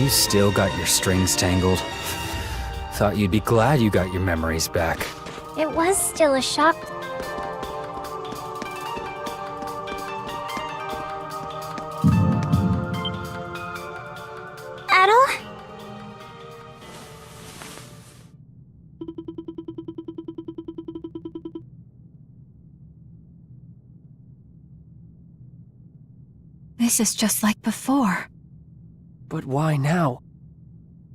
You still got your strings tangled. Thought you'd be glad you got your memories back. It was still a shock. Adol? This is just like before. But why now?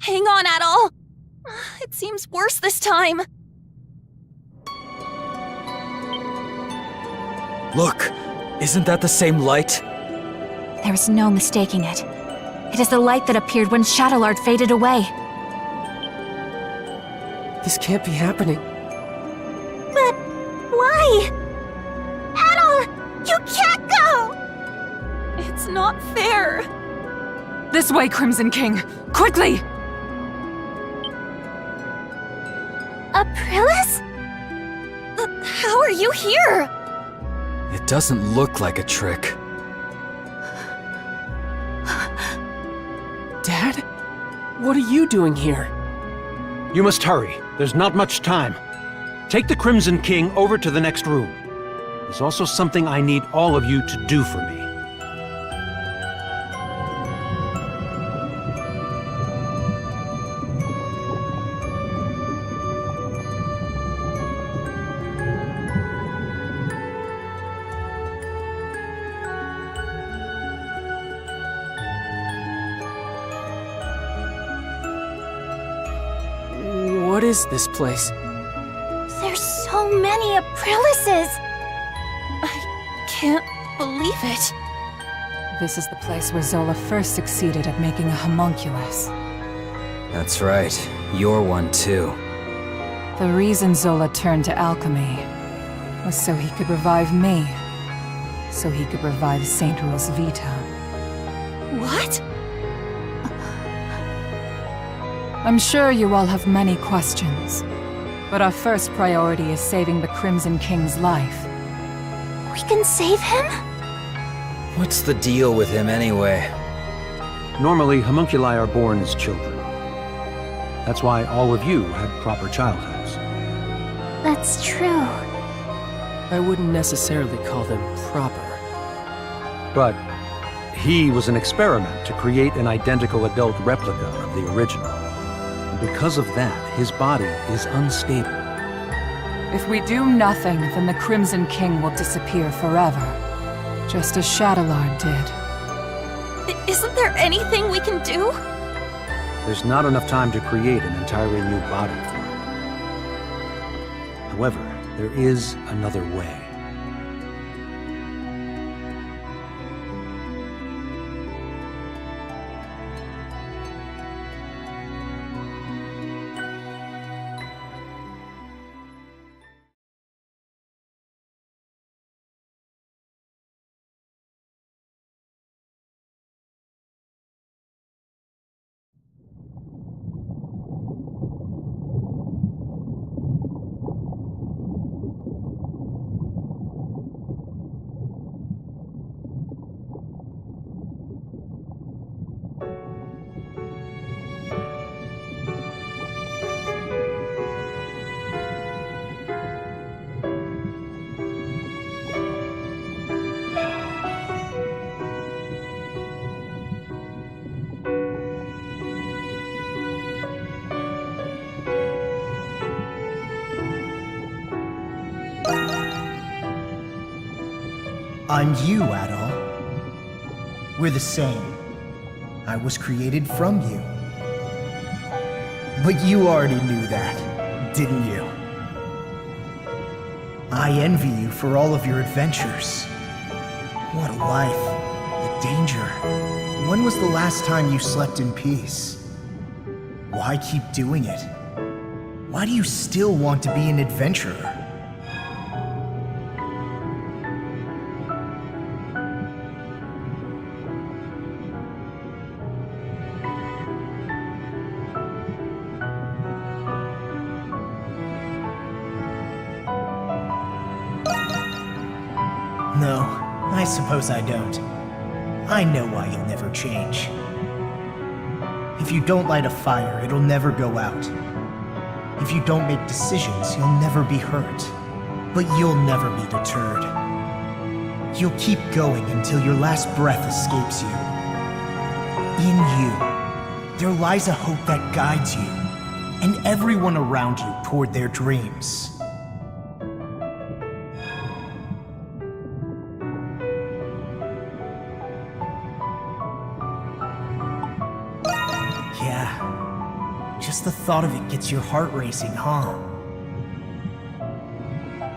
Hang on, Adol! It seems worse this time. Look! Isn't that the same light? There's no mistaking it. It is the light that appeared when Shadowlord faded away. This can't be happening. But why? Adol! You can't go! It's not fair. This way, Crimson King! Quickly! Aprilis? How are you here? It doesn't look like a trick. Dad? What are you doing here? You must hurry. There's not much time. Take the Crimson King over to the next room. There's also something I need all of you to do for me. What is this place? There's so many Aprilises! I can't believe it. This is the place where Zola first succeeded at making a homunculus. That's right. You're one too. The reason Zola turned to alchemy was so he could revive me. So he could revive Saint Rosvita. What? I'm sure you all have many questions, but our first priority is saving the Crimson King's life. We can save him? What's the deal with him anyway? Normally, homunculi are born as children. That's why all of you had proper childhoods. That's true. I wouldn't necessarily call them proper. But he was an experiment to create an identical adult replica of the original. And because of that, his body is unstable. If we do nothing, then the Crimson King will disappear forever, just as Shadowlord did. Isn't there anything we can do? There's not enough time to create an entirely new body for him. However, there is another way. I'm you, Adol. We're the same. I was created from you. But you already knew that, didn't you? I envy you for all of your adventures. What a life. The danger. When was the last time you slept in peace? Why keep doing it? Why do you still want to be an adventurer? No, I suppose I don't. I know why you'll never change. If you don't light a fire, it'll never go out. If you don't make decisions, you'll never be hurt. But you'll never be deterred. You'll keep going until your last breath escapes you. In you, there lies a hope that guides you, and everyone around you toward their dreams. Yeah, just the thought of it gets your heart racing, huh?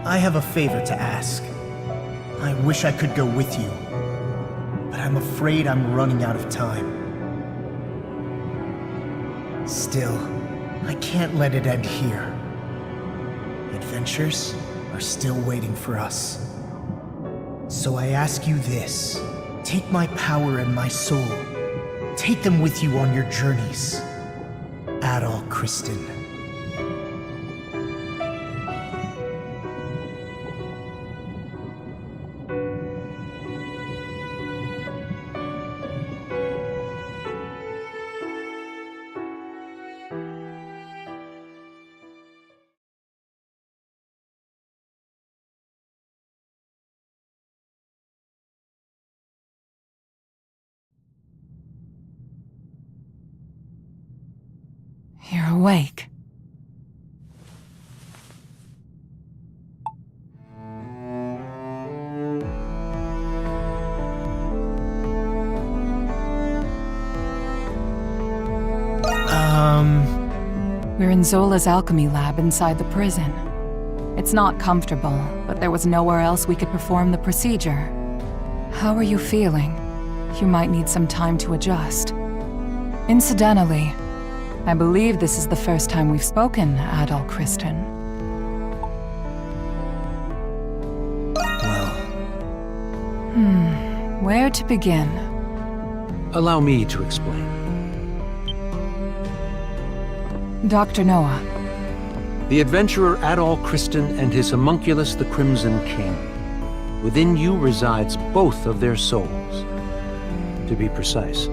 I have a favor to ask. I wish I could go with you, but I'm afraid I'm running out of time. Still, I can't let it end here. Adventures are still waiting for us. So I ask you this. Take my power and my soul. Take them with you on your journeys. Adol Kristen. You're awake. We're in Zola's alchemy lab inside the prison. It's not comfortable, but there was nowhere else we could perform the procedure. How are you feeling? You might need some time to adjust. Incidentally, I believe this is the first time we've spoken, Adol Kristen. Well, Where to begin? Allow me to explain. Dr. Noah. The adventurer Adol Kristen and his homunculus, the Crimson King. Within you resides both of their souls. To be precise,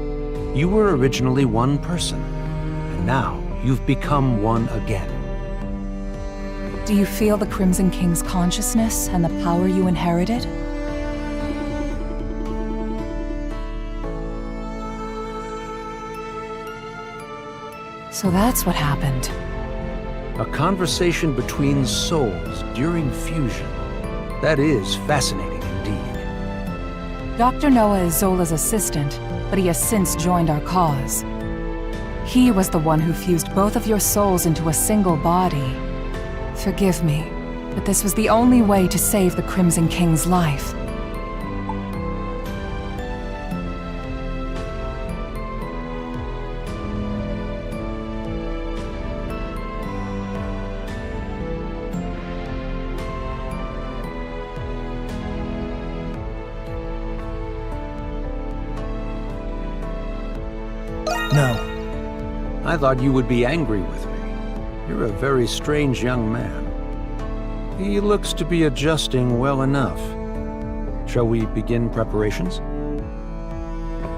you were originally one person, and now you've become one again. Do you feel the Crimson King's consciousness and the power you inherited? So that's what happened. A conversation between souls during fusion. That is fascinating indeed. Dr. Noah is Zola's assistant, but he has since joined our cause. He was the one who fused both of your souls into a single body. Forgive me, but this was the only way to save the Crimson King's life. no. I thought you would be angry with me. You're a very strange young man. He looks to be adjusting well enough. Shall we begin preparations?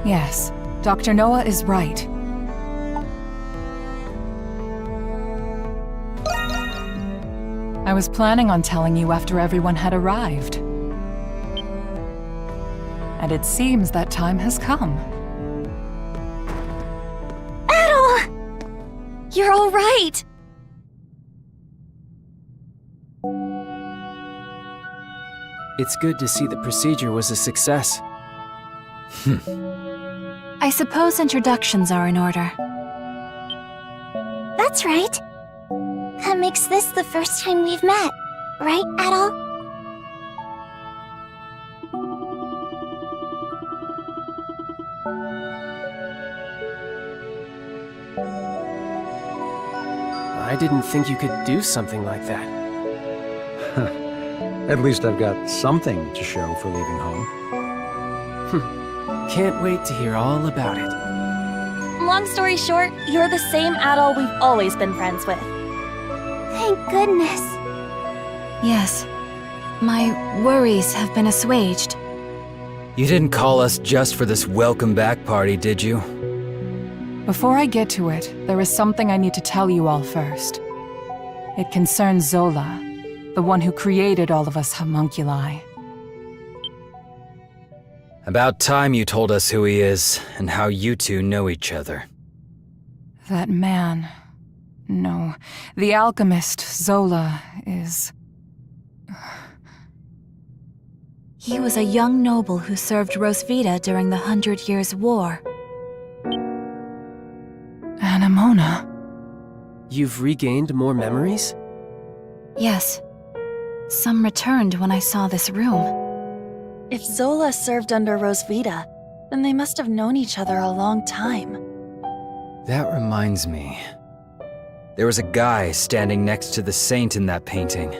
Yes, Dr. Noah is right. I was planning on telling you after everyone had arrived. And it seems that time has come. You're all right! It's good to see the procedure was a success. I suppose introductions are in order. That's right. That makes this the first time we've met, right, Adol? I didn't think you could do something like that. At least I've got something to show for leaving home. Can't wait to hear all about it. Long story short, you're the same Adol we've always been friends with. Thank goodness. Yes. My worries have been assuaged. You didn't call us just for this welcome back party, did you? Before I get to it, there is something I need to tell you all first. It concerns Zola, the one who created all of us homunculi. About time you told us who he is and how you two know each other. That man... No, the alchemist, Zola, is... He was a young noble who served Rosvita during the 100 Years' War. Anemona. You've regained more memories? Yes. Some returned when I saw this room. If Zola served under Rosvita, then they must have known each other a long time. That reminds me. There was a guy standing next to the saint in that painting.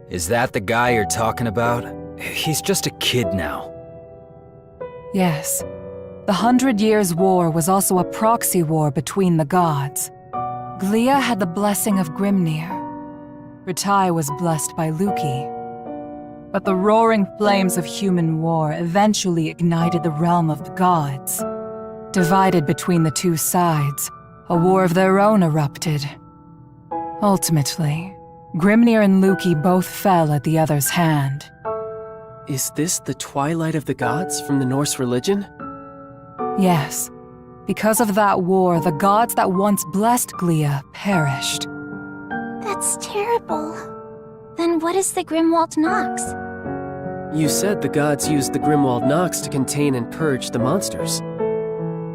Is that the guy you're talking about? He's just a kid now. Yes. The 100 Years' War was also a proxy war between the gods. Glia had the blessing of Grimnir. Ritai was blessed by Luki. But the roaring flames of human war eventually ignited the realm of the gods. Divided between the two sides, a war of their own erupted. Ultimately, Grimnir and Luki both fell at the other's hand. Is this the Twilight of the Gods from the Norse religion? Yes. Because of that war, the gods that once blessed Glia perished. That's terrible. Then what is the Grimwald Nox? You said the gods used the Grimwald Nox to contain and purge the monsters.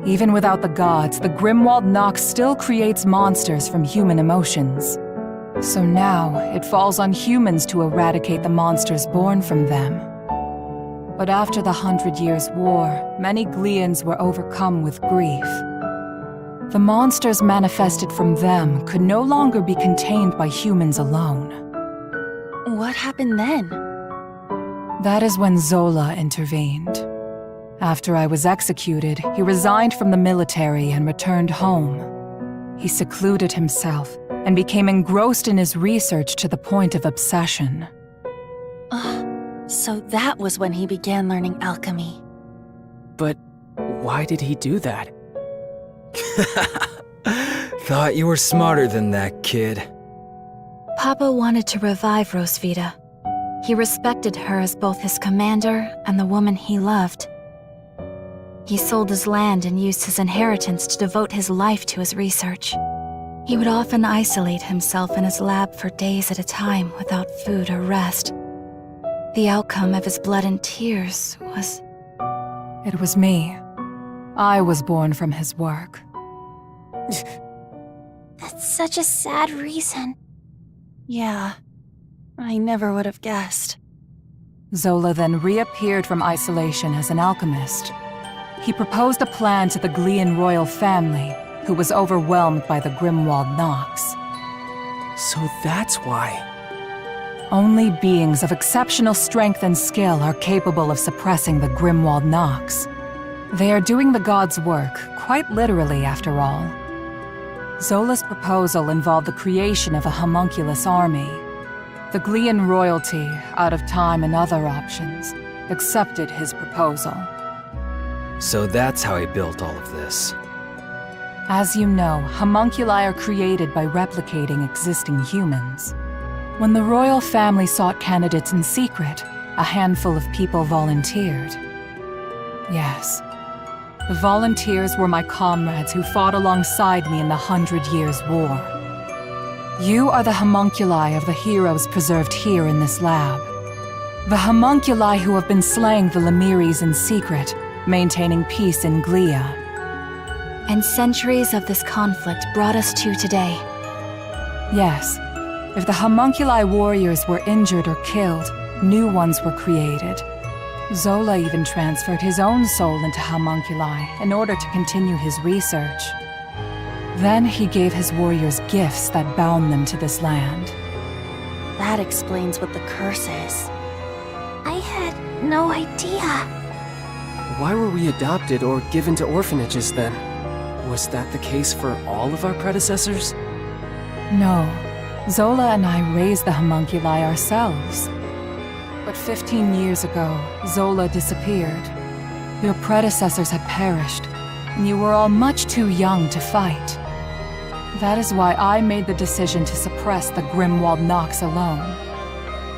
Even without the gods, the Grimwald Nox still creates monsters from human emotions. So now, it falls on humans to eradicate the monsters born from them. But after the 100 Years' War, many Glians were overcome with grief. The monsters manifested from them could no longer be contained by humans alone. What happened then? That is when Zola intervened. After I was executed, he resigned from the military and returned home. He secluded himself and became engrossed in his research to the point of obsession. So that was when he began learning alchemy. But why did he do that? Thought you were smarter than that, kid. Papa wanted to revive Rosvita. He respected her as both his commander and the woman he loved. He sold his land and used his inheritance to devote his life to his research. He would often isolate himself in his lab for days at a time without food or rest. The outcome of his blood and tears was... It was me. I was born from his work. That's such a sad reason. Yeah, I never would have guessed. Zola then reappeared from isolation as an alchemist. He proposed a plan to the Glian royal family, who was overwhelmed by the Grimwald Nox. So that's why. Only beings of exceptional strength and skill are capable of suppressing the Grimwald Nox. They are doing the gods' work, quite literally after all. Zola's proposal involved the creation of a homunculus army. The Glian royalty, out of time and other options, accepted his proposal. So that's how he built all of this. As you know, homunculi are created by replicating existing humans. When the royal family sought candidates in secret, a handful of people volunteered. Yes. The volunteers were my comrades who fought alongside me in the 100 Years' War. You are the homunculi of the heroes preserved here in this lab. The homunculi who have been slaying the Lemiris in secret, maintaining peace in Glia. And centuries of this conflict brought us to today. Yes. If the homunculi warriors were injured or killed, new ones were created. Zola even transferred his own soul into homunculi in order to continue his research. Then he gave his warriors gifts that bound them to this land. That explains what the curse is. I had no idea. Why were we adopted or given to orphanages then? Was that the case for all of our predecessors? No. Zola and I raised the homunculi ourselves. But 15 years ago, Zola disappeared. Your predecessors had perished, and you were all much too young to fight. That is why I made the decision to suppress the Grimwald Nox alone.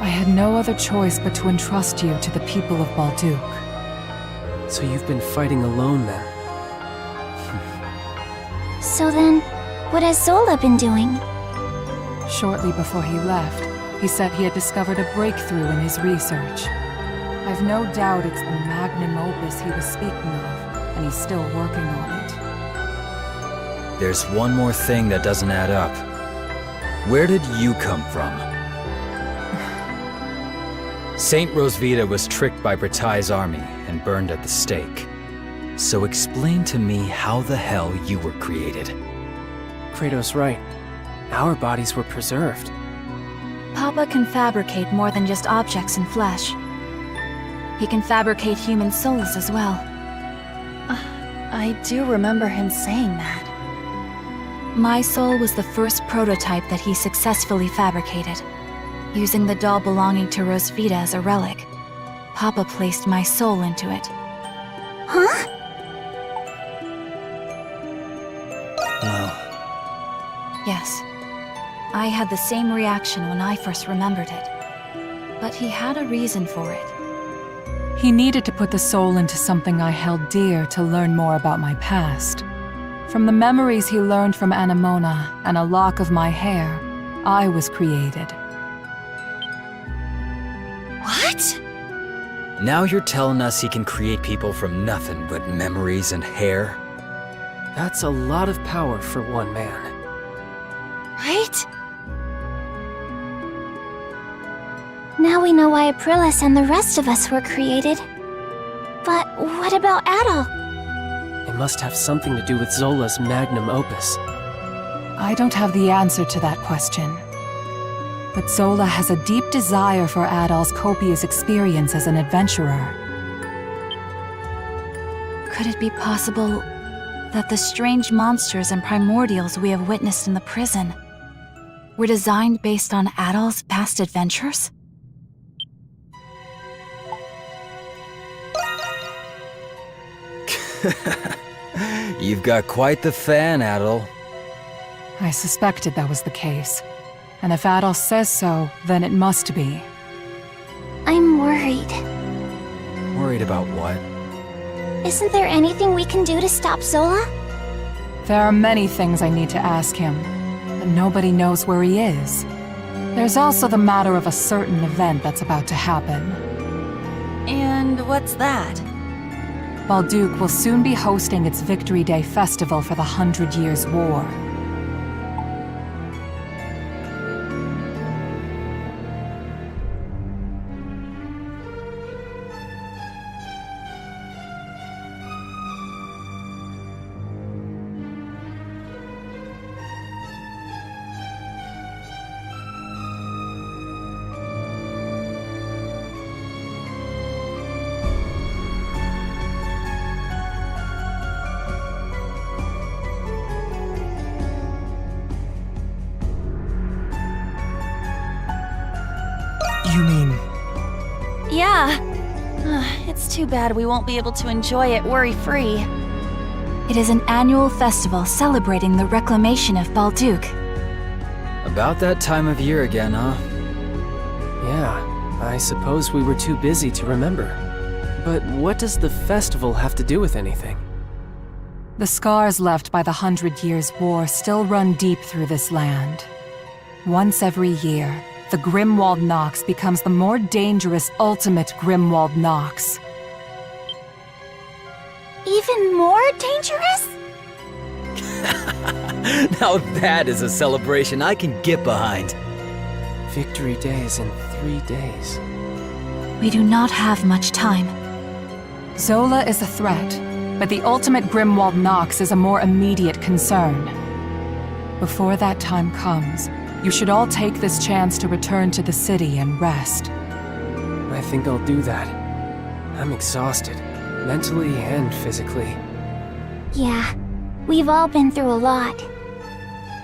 I had no other choice but to entrust you to the people of Balduq. So you've been fighting alone then? So then, what has Zola been doing? Shortly before he left, he said he had discovered a breakthrough in his research. I've no doubt it's the magnum opus he was speaking of, and he's still working on it. There's one more thing that doesn't add up. Where did you come from? Saint Rosvita was tricked by Bratai's army and burned at the stake. So explain to me how the hell you were created. Kratos' right. Our bodies were preserved. Papa can fabricate more than just objects and flesh. He can fabricate human souls as well. I do remember him saying that. My soul was the first prototype that he successfully fabricated. Using the doll belonging to Rosvita as a relic, Papa placed my soul into it. Huh? Well, Yes. I had the same reaction when I first remembered it. But he had a reason for it. He needed to put the soul into something I held dear to learn more about my past. From the memories he learned from Anemona and a lock of my hair, I was created. What? Now you're telling us he can create people from nothing but memories and hair? That's a lot of power for one man. Right? Now we know why Aprilis and the rest of us were created. But what about Adol? It must have something to do with Zola's magnum opus. I don't have the answer to that question. But Zola has a deep desire for Adol's copious experience as an adventurer. Could it be possible that the strange monsters and primordials we have witnessed in the prison were designed based on Adol's past adventures? You've got quite the fan, Adol. I suspected that was the case. And if Adol says so, then it must be. I'm worried. Worried about what? Isn't there anything we can do to stop Zola? There are many things I need to ask him, but nobody knows where he is. There's also the matter of a certain event that's about to happen. And what's that? Balduq will soon be hosting its Victory Day festival for the 100 Years' War. you mean... Yeah. It's too bad we won't be able to enjoy it worry-free. It is an annual festival celebrating the reclamation of Balduq. About that time of year again, huh? Yeah, I suppose we were too busy to remember. But what does the festival have to do with anything? The scars left by the 100 Years' War still run deep through this land. Once every year, the Grimwald Nox becomes the more dangerous ultimate Grimwald Nox. Even more dangerous? Now that is a celebration I can get behind. Victory Day is in 3 days. We do not have much time. Zola is a threat, but the ultimate Grimwald Nox is a more immediate concern. Before that time comes, you should all take this chance to return to the city and rest. I think I'll do that. I'm exhausted, mentally and physically. Yeah, we've all been through a lot.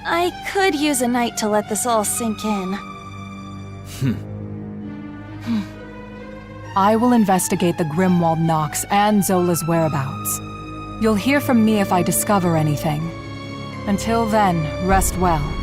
I could use a night to let this all sink in. I will investigate the Grimwald Nox and Zola's whereabouts. You'll hear from me if I discover anything. Until then, rest well.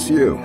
just you.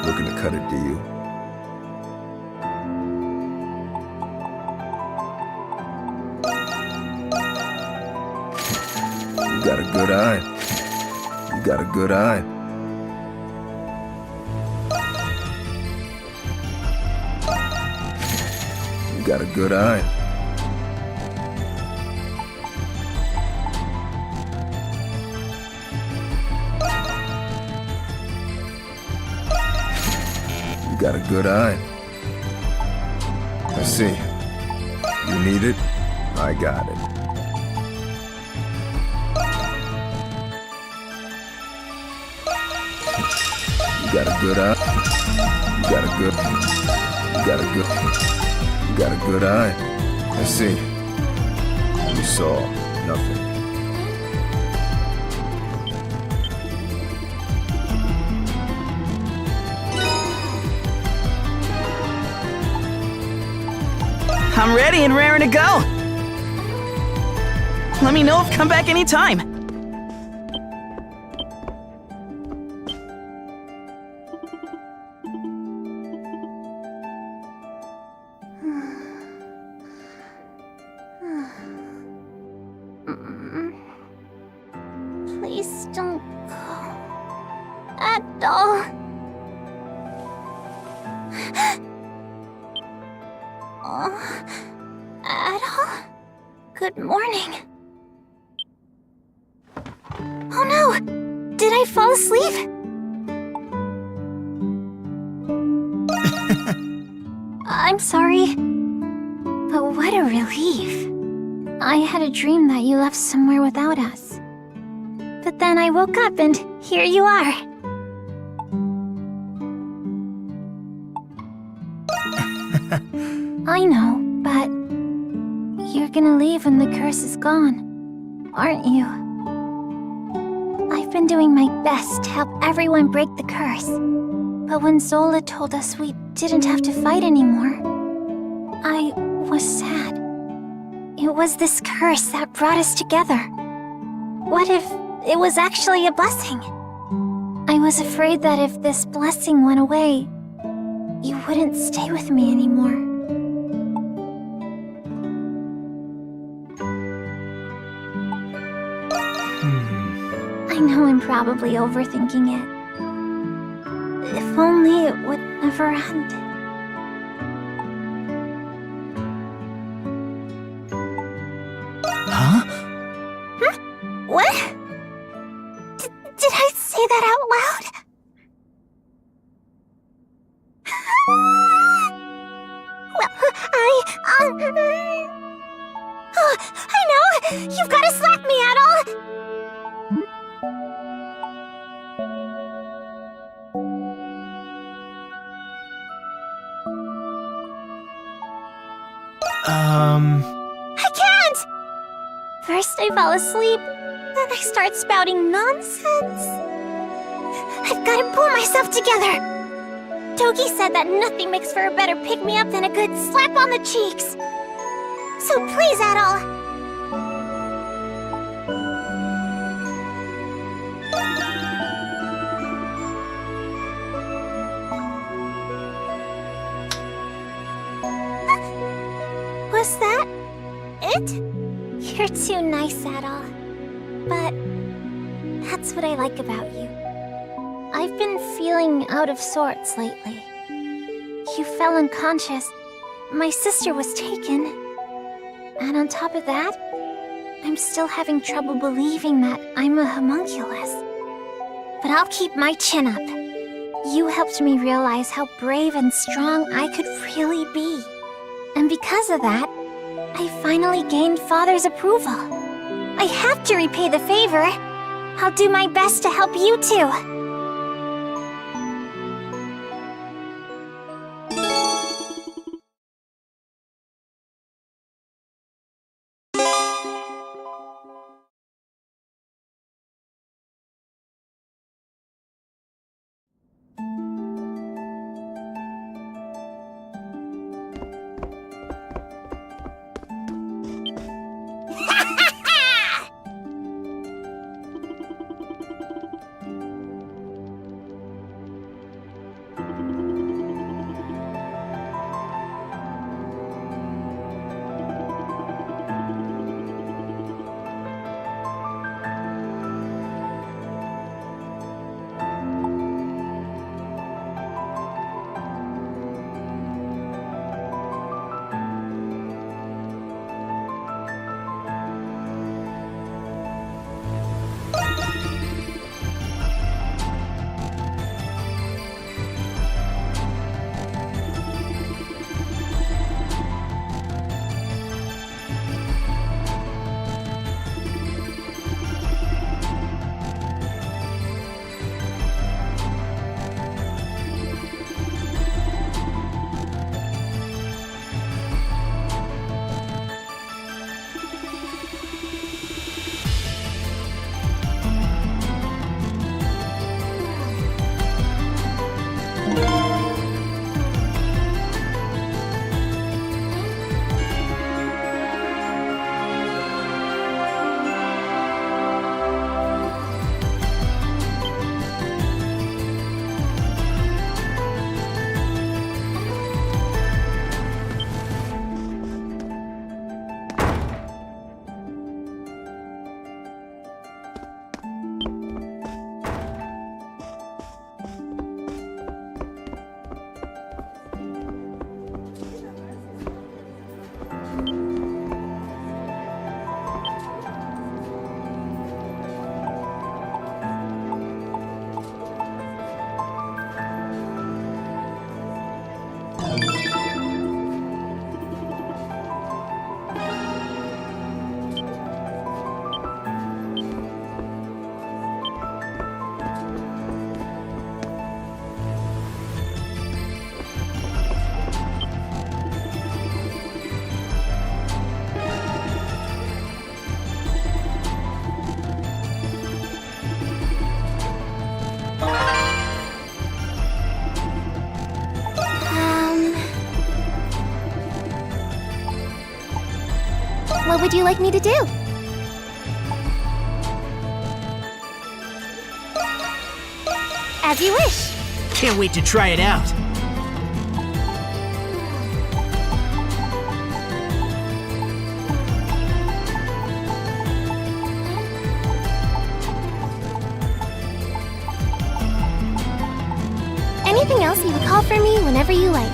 Looking to cut it, do you? You got a good eye. You got a good eye. You got a good eye. You got a good eye. I see. You need it? I got it. You got a good eye. You got a good. You got a good. You got a good eye. I see. You saw nothing. I'm ready and raring to go. Let me know if come back anytime. Please don't go. At all. At all? Good morning. Oh no! Did I fall asleep? I'm sorry. But what a relief. I had a dream that you left somewhere without us. But then I woke up and here you are. I know, but you're gonna leave when the curse is gone, aren't you? I've been doing my best to help everyone break the curse, but when Zola told us we didn't have to fight anymore, I was sad. It was this curse that brought us together. What if it was actually a blessing? I was afraid that if this blessing went away, you wouldn't stay with me anymore. I know I'm probably overthinking it. If only it would never end. Huh? What? Did I say that out loud? Well, Oh, I know! You've got to slap me, Adol! I can't! First I fall asleep, then I start spouting nonsense. I've got to pull myself together. Togi said that nothing makes for a better pick-me-up than a good slap on the cheeks. So please, Adol. Was that it? You're too nice, Adol. But that's what I like about you. I've been feeling out of sorts lately. You fell unconscious. My sister was taken. And on top of that, I'm still having trouble believing that I'm a homunculus. But I'll keep my chin up. You helped me realize how brave and strong I could really be. And because of that, I finally gained Father's approval. I have to repay the favor. I'll do my best to help you too. What would you like me to do? As you wish. Can't wait to try it out. Anything else, you would call for me whenever you like.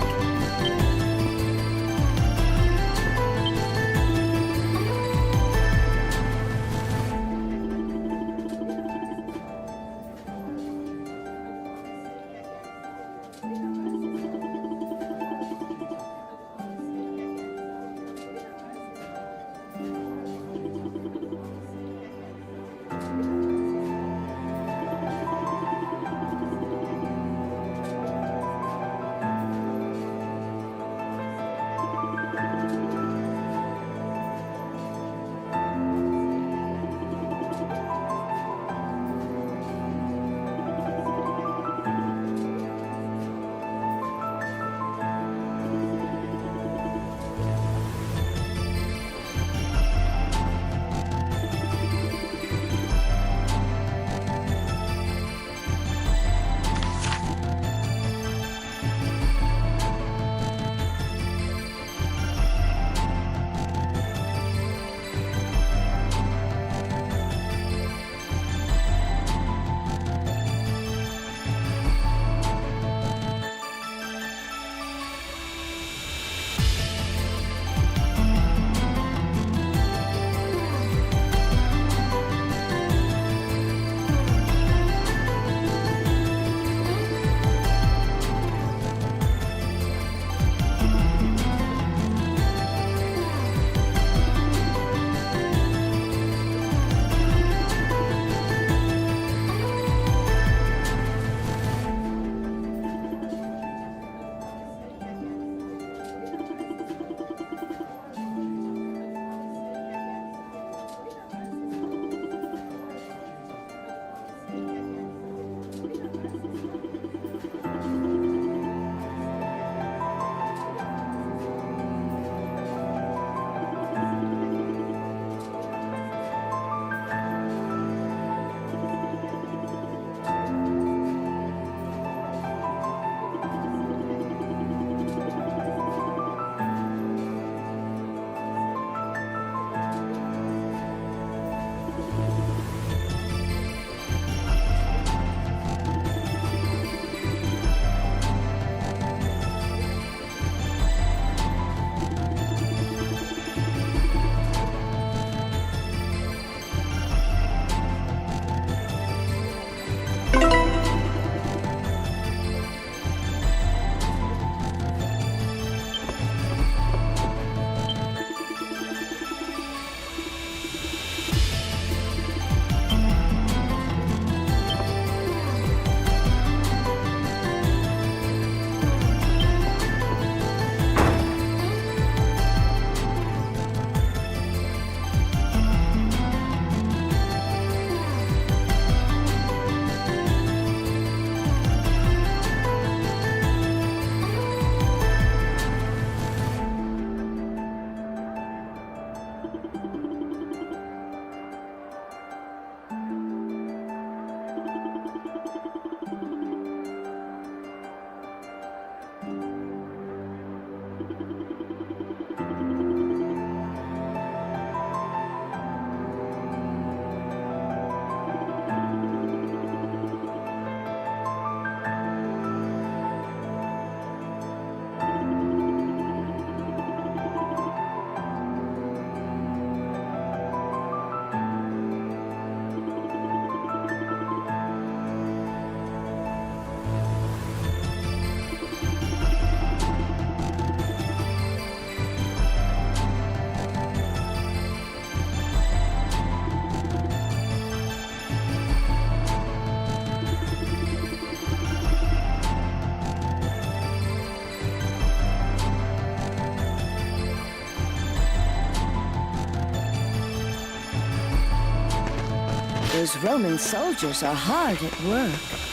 Those Roman soldiers are hard at work.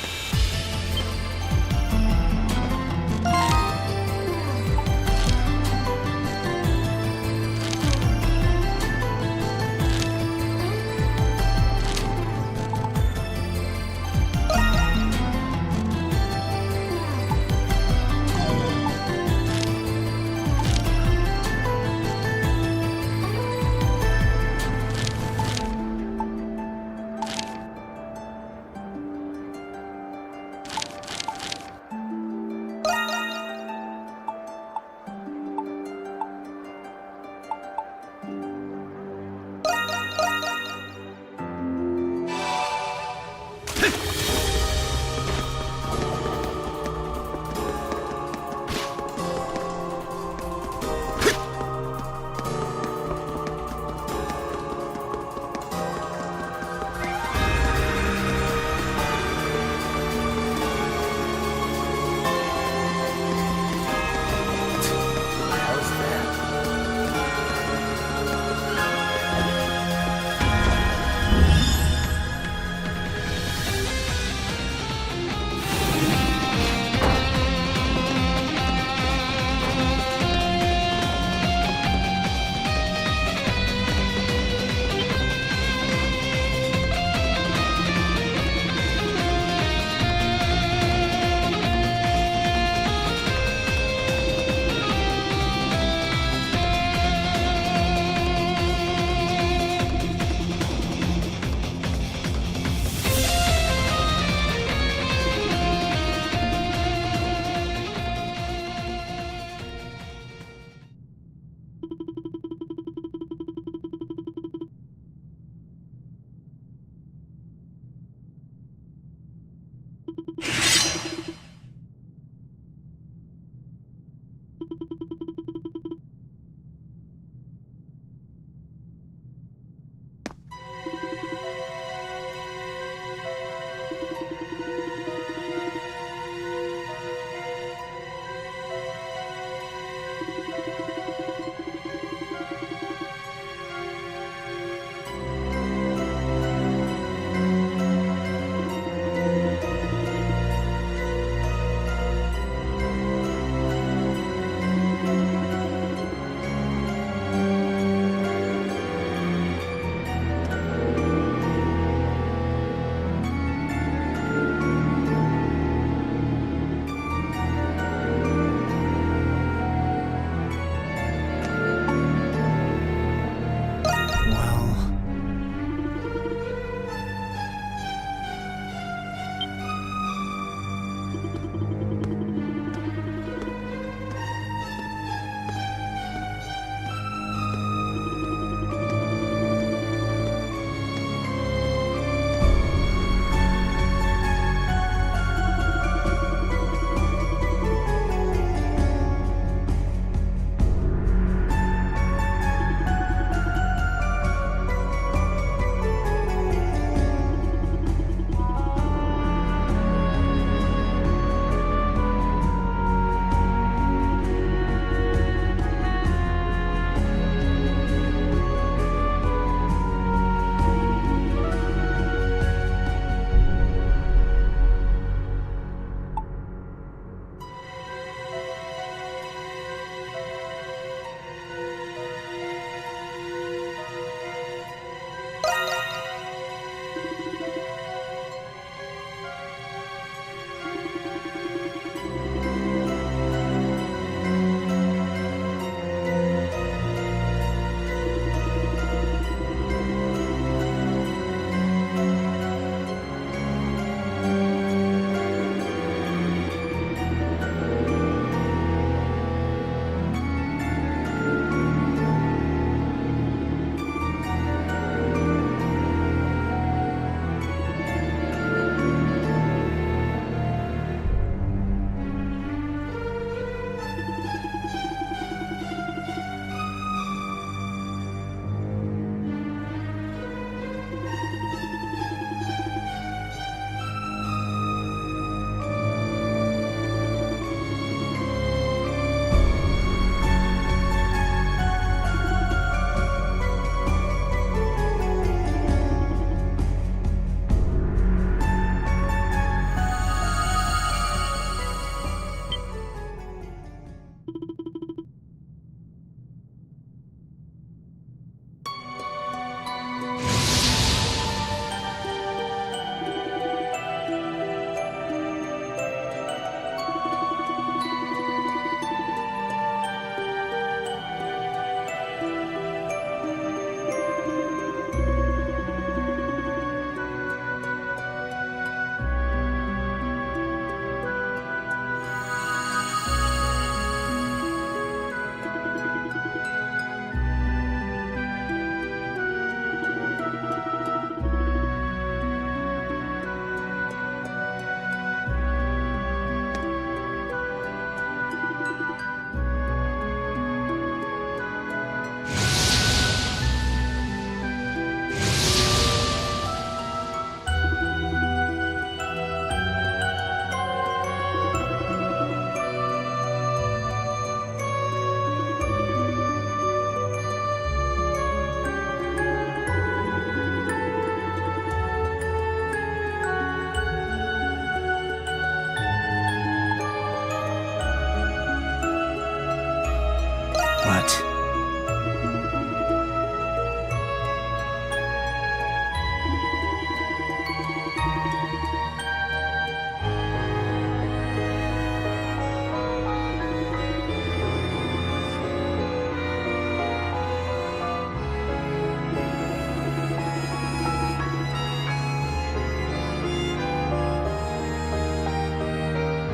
but...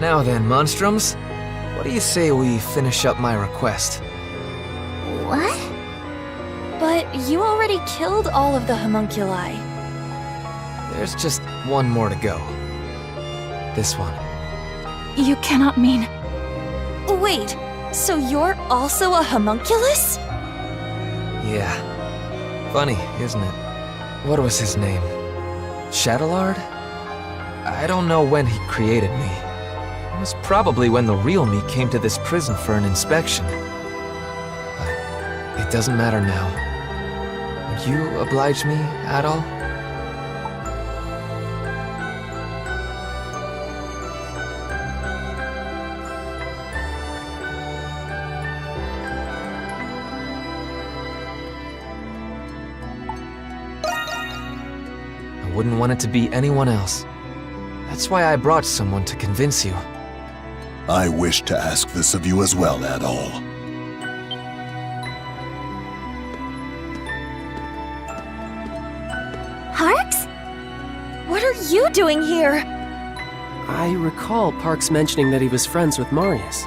Now then, Monstrums, what do you say we finish up my request? What? But you already killed all of the homunculi. There's just one more to go. This one. You cannot mean... Wait, so you're also a homunculus? Yeah. Funny, isn't it? What was his name? Shadowlard? I don't know when he created me. It was probably when the real me came to this prison for an inspection. But it doesn't matter now. Would you oblige me at all? I wouldn't want it to be anyone else. That's why I brought someone to convince you. I wish to ask this of you as well, Adol. Parks? What are you doing here? I recall Parks mentioning that he was friends with Marius.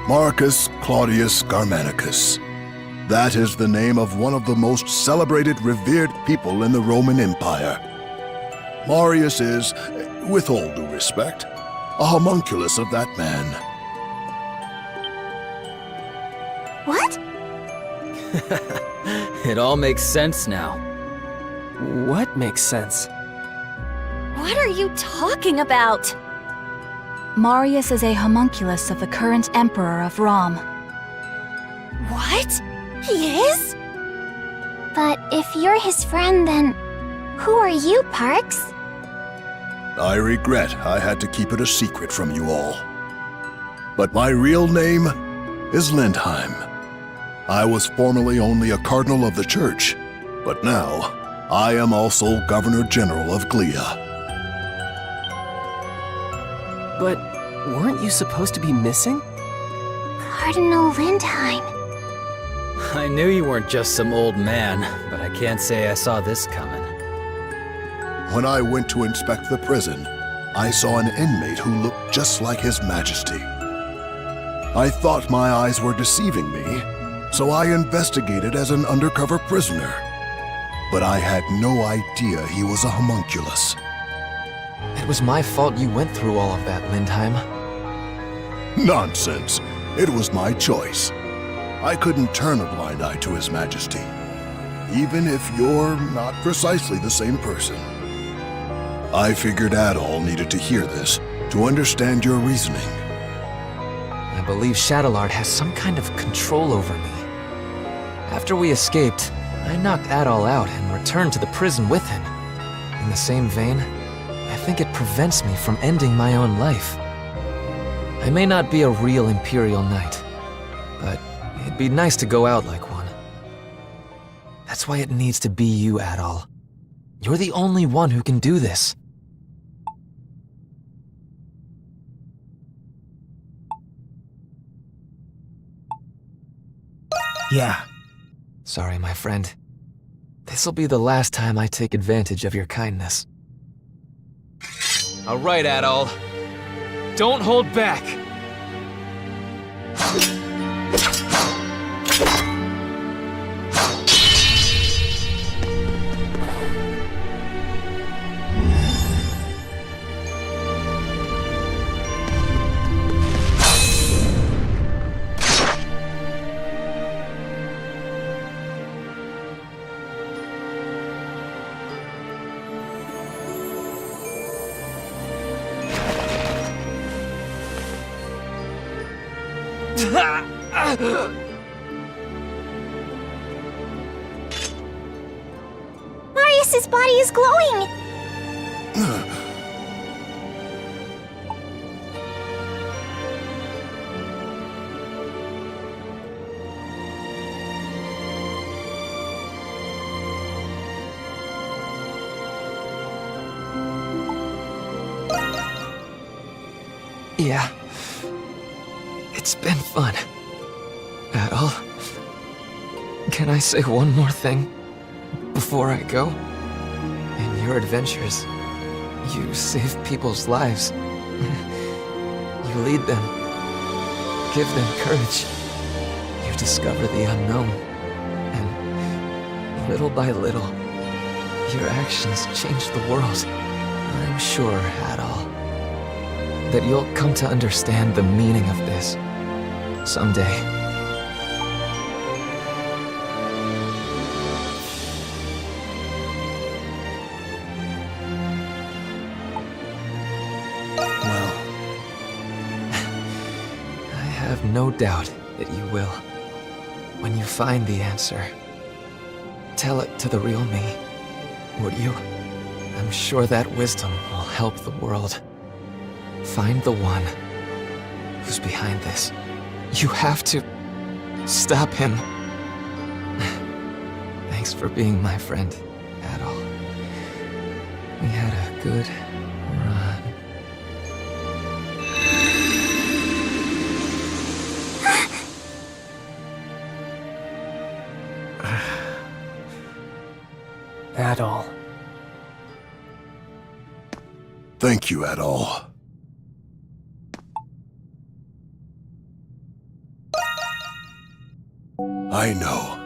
Marcus Claudius Germanicus. That is the name of one of the most celebrated, revered people in the Roman Empire. Marius is, with all due respect, a homunculus of that man. What? It all makes sense now. What makes sense? What are you talking about? Marius is a homunculus of the current Emperor of Rom. What? He is? But if you're his friend, then who are you, Parks? I regret I had to keep it a secret from you all. But my real name is Lindheim. I was formerly only a cardinal of the church, but now I am also Governor General of Glia. But weren't you supposed to be missing? Cardinal Lindheim. I knew you weren't just some old man, but I can't say I saw this coming. When I went to inspect the prison, I saw an inmate who looked just like His Majesty. I thought my eyes were deceiving me, so I investigated as an undercover prisoner. But I had no idea he was a homunculus. It was my fault you went through all of that, Lindheim. Nonsense. It was my choice. I couldn't turn a blind eye to His Majesty, even if you're not precisely the same person. I figured Adol needed to hear this to understand your reasoning. I believe Shadowlard has some kind of control over me. After we escaped, I knocked Adol out and returned to the prison with him. In the same vein, I think it prevents me from ending my own life. I may not be a real Imperial Knight, but it'd be nice to go out like one. That's why it needs to be you, Adol. You're the only one who can do this. Yeah. Sorry, my friend. This'll be the last time I take advantage of your kindness. All right, Adol. Don't hold back. Marius's body is glowing! Yeah. It's been fun. Adol, can I say one more thing before I go? In your adventures, you save people's lives. You lead them, give them courage. You discover the unknown, and little by little, your actions change the world. I'm sure, Adol, that you'll come to understand the meaning of this someday. Well, I have no doubt that you will. When you find the answer, tell it to the real me, would you? I'm sure that wisdom will help the world. Find the one who's behind this. You have to stop him. Thanks for being my friend, Adol. We had a good run. Adol. Thank you, Adol. I know.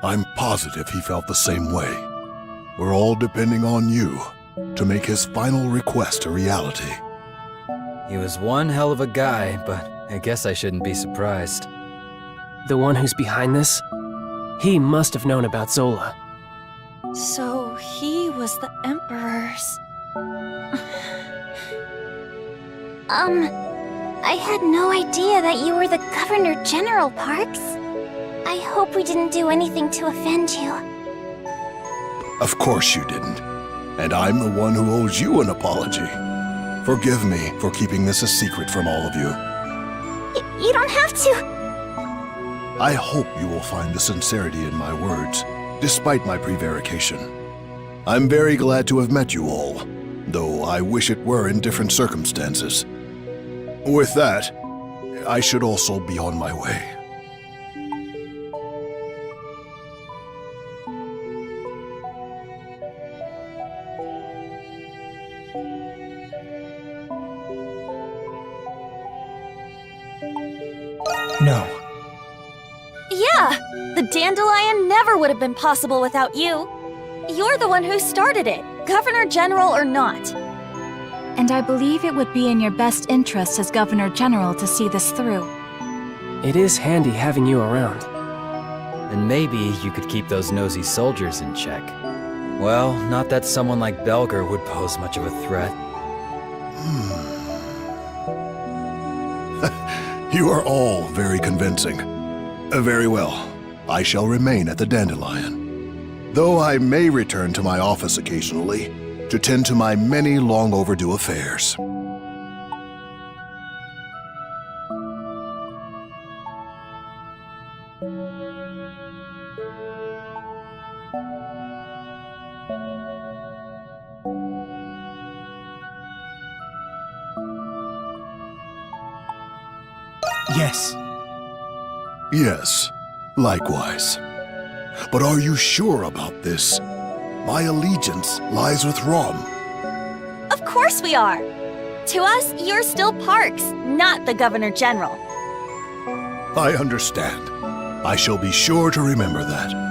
I'm positive he felt the same way. We're all depending on you to make his final request a reality. He was one hell of a guy, but I guess I shouldn't be surprised. The one who's behind this? He must have known about Zola. So he was the Emperor's. I had no idea that you were the Governor General, Parks. I hope we didn't do anything to offend you. Of course you didn't. And I'm the one who owes you an apology. Forgive me for keeping this a secret from all of you. You don't have to. I hope you will find the sincerity in my words, despite my prevarication. I'm very glad to have met you all, though I wish it were in different circumstances. With that, I should also be on my way. no. Yeah! The Dandelion never would have been possible without you. You're the one who started it, Governor General or not. And I believe it would be in your best interest as Governor General to see this through. It is handy having you around. And maybe you could keep those nosy soldiers in check. Well, not that someone like Belger would pose much of a threat. You are all very convincing. Very well. I shall remain at the Dandelion. Though I may return to my office occasionally to tend to my many long overdue affairs. Yes. Yes, likewise. But are you sure about this? My allegiance lies with Rom. Of course we are! To us, you're still Parks, not the Governor General. I understand. I shall be sure to remember that.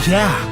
Yeah.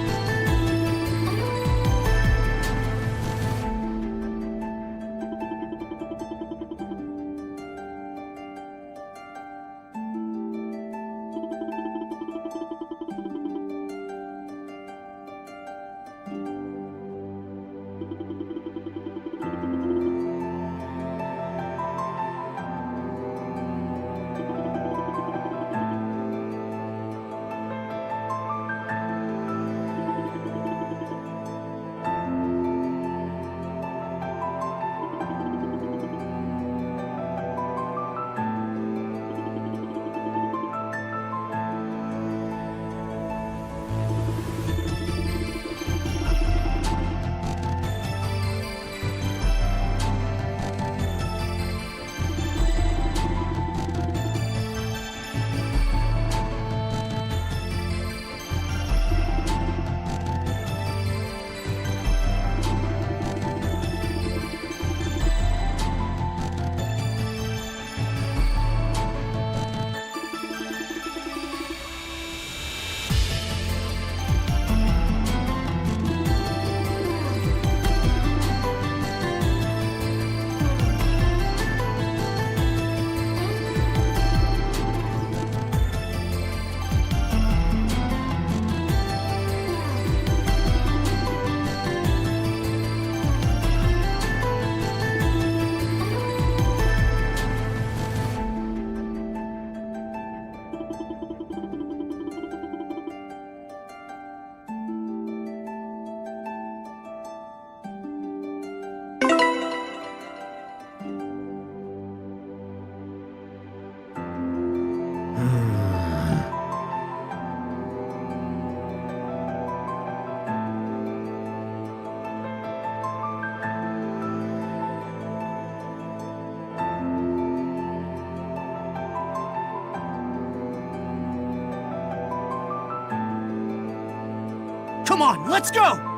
Come on, let's go!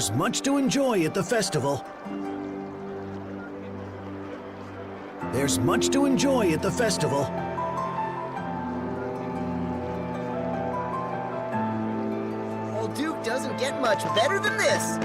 There's much to enjoy at the festival. There's much to enjoy at the festival. Old Duke doesn't get much better than this.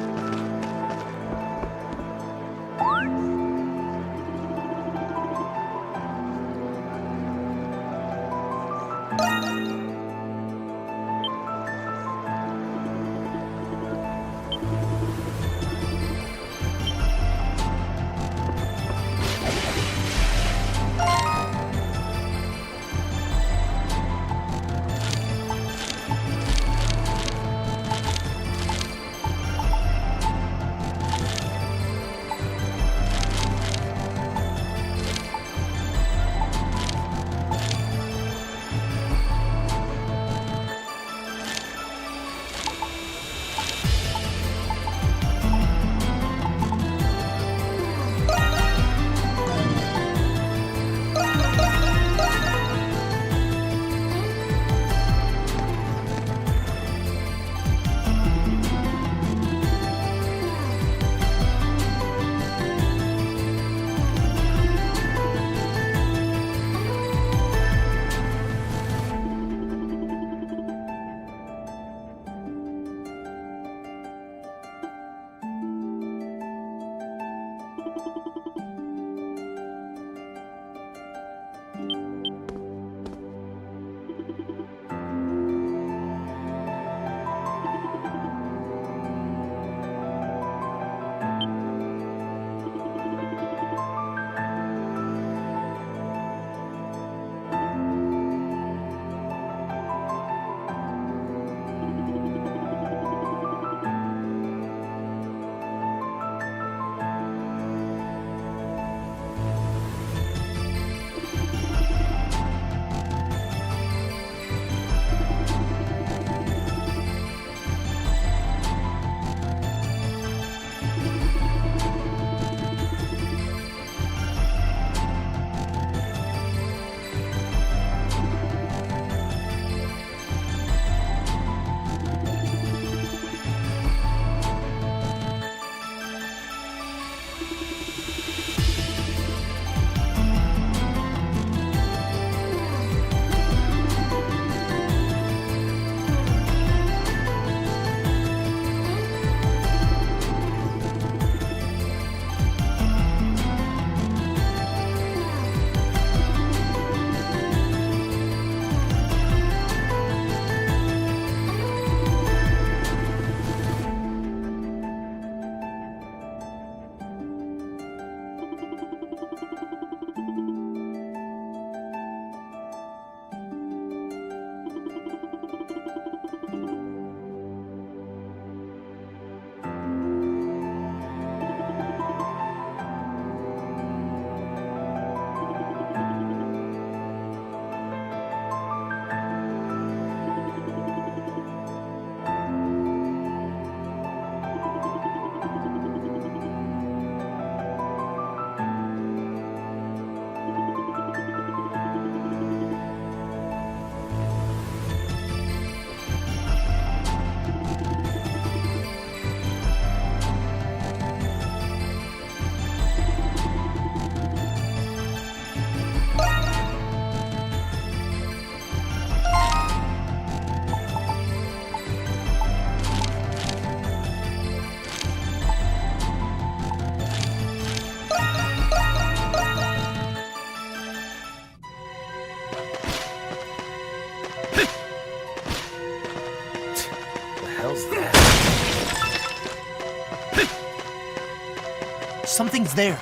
Something's there.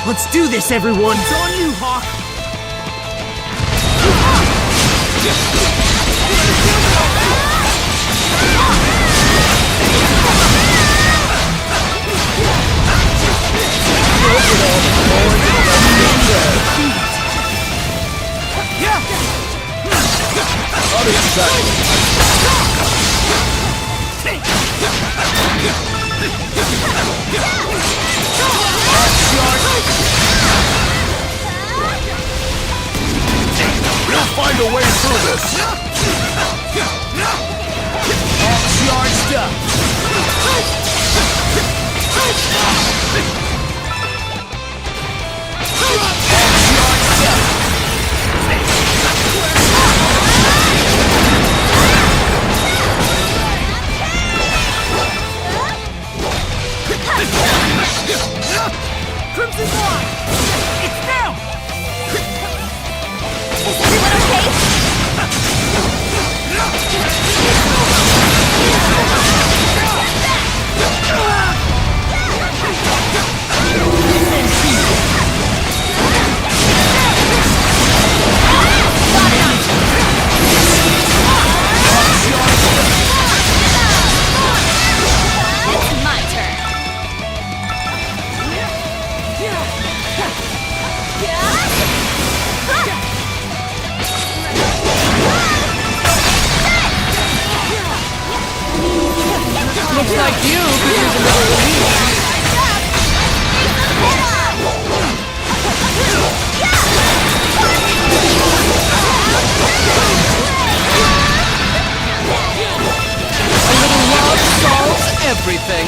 Let's do this, everyone! It's on you, Hawk! We'll find a way through this! All charged up! Crimson Dawn! It's down! Everyone okay? It's my turn. Looks like you could use another release. A little love solves everything.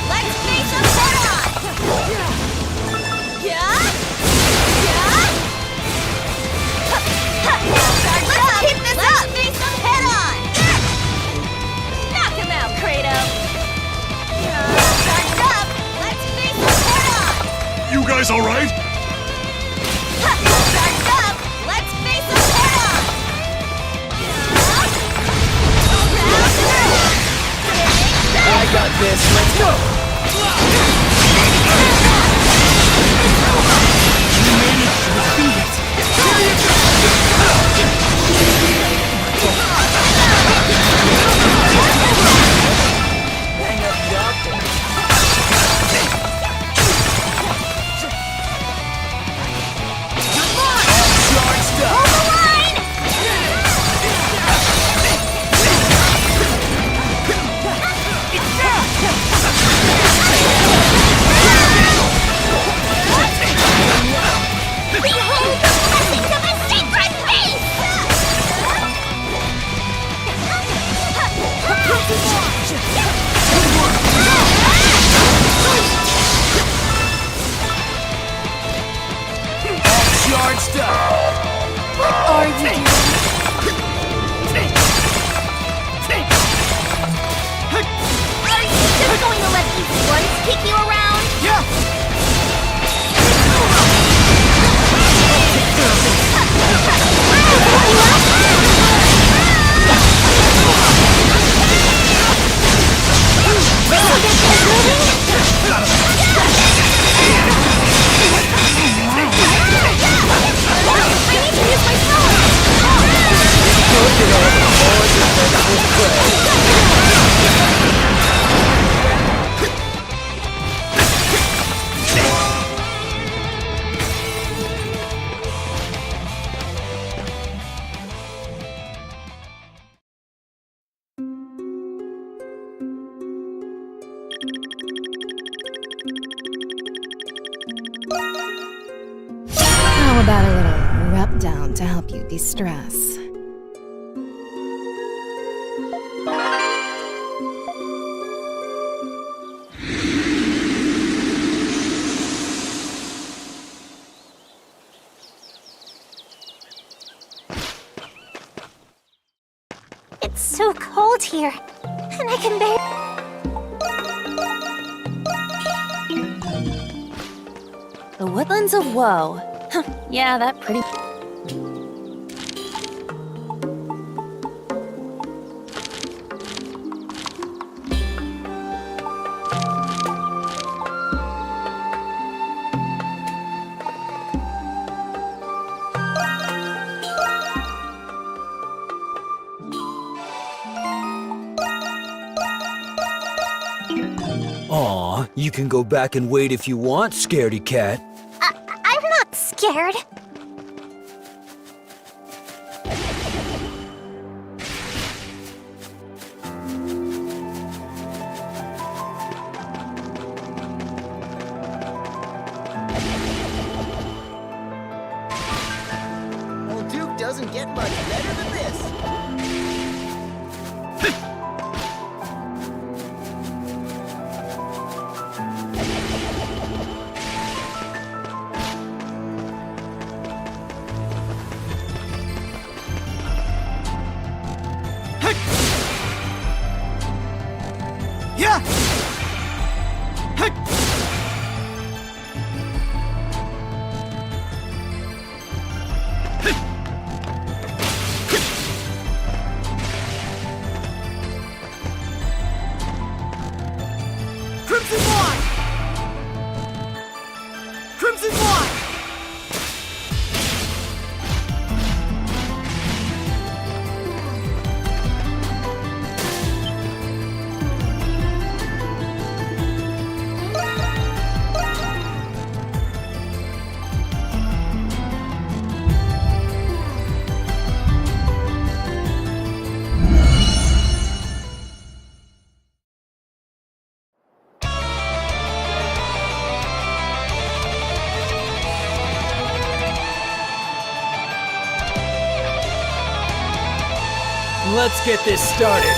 Let's face them head on! Let's keep this up! Face them head on! Knock him out, Kratos! Charged up! Let's face them head on! You guys alright? Charged up! Let's face them head on! I got this, let's go! You managed to defeat it! about a little rub down to help you de-stress? It's so cold here, and I can barely... The Woodlands of Woe. Huh, yeah, that pretty... Aw, you can go back and wait if you want, scaredy cat. I'm not scared. Old Duke doesn't get much better than this. Yeah! Crimson Wine! Crimson Wine! Let's get this started.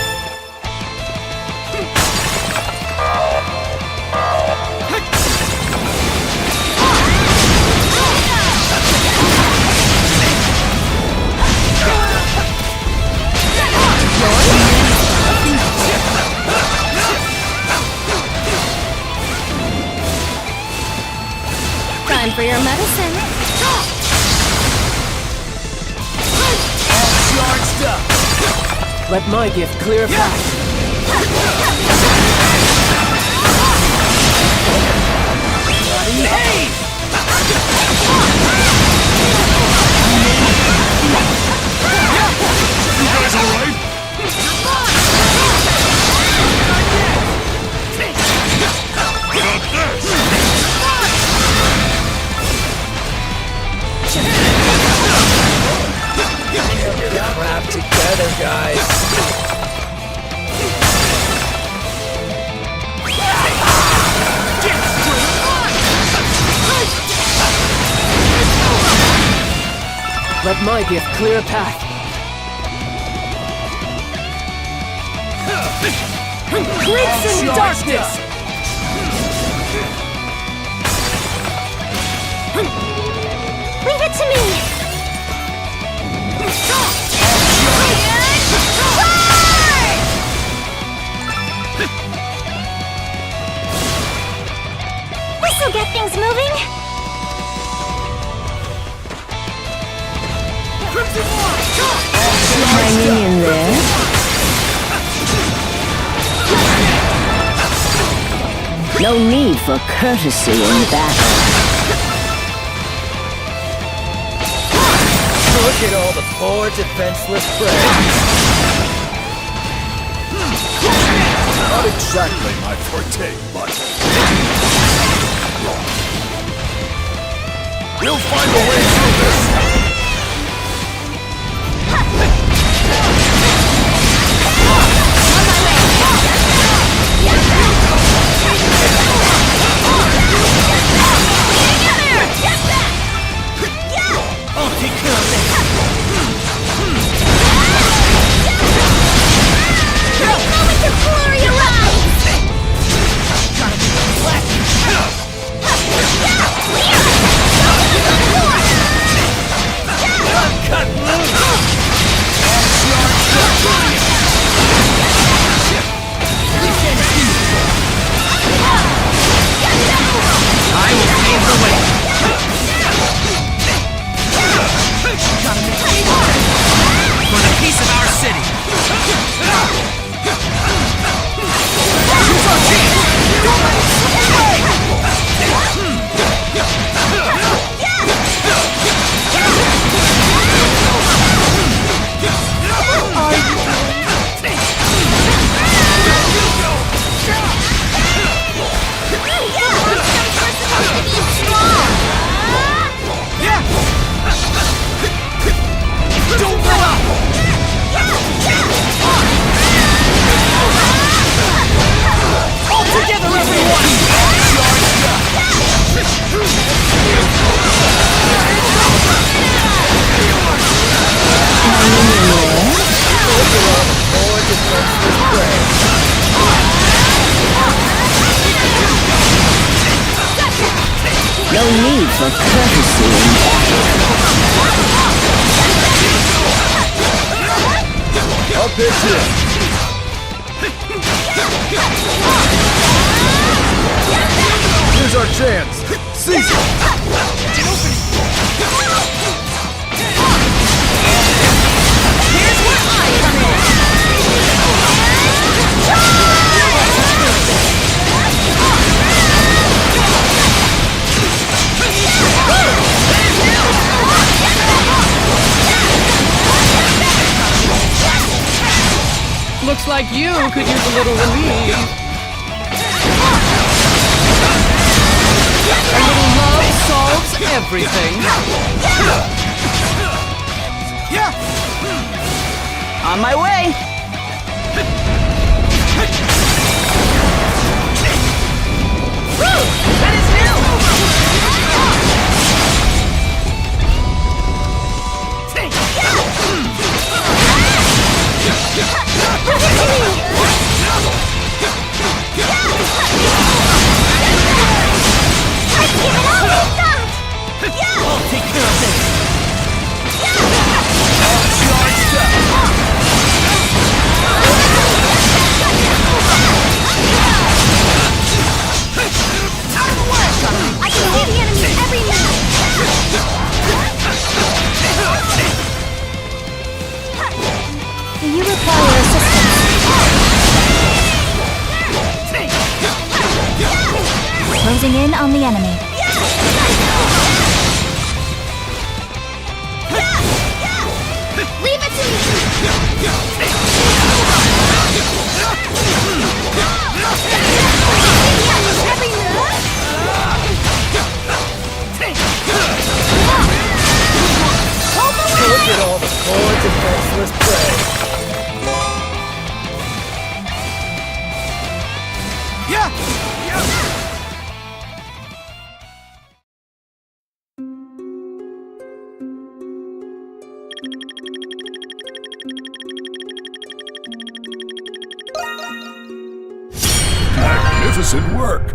Time for your medicine. Charged up. Let my gift clear a path. Hey! You guys alright? Got this! Get your crap together, guys. Let my gift clear a path. Crimson darkness! Leave it to me! This'll get things moving! Hanging in there? No need for courtesy in battle. Look at all the poor, defenseless prey. Not exactly my forte, but... we'll find a way through this! Get back! for courtesy in battle. I'll pitch in. Here's our chance. Seize it. Here's where I come in. Looks like you could use a little relief. A little love solves everything. On my way! That is new! I'll take care of this! I can see the enemy every minute! Do you require assistance? Closing in on the enemy. Leave it to me! Every minute! Look at all the poor defenseless prey! Magnificent work.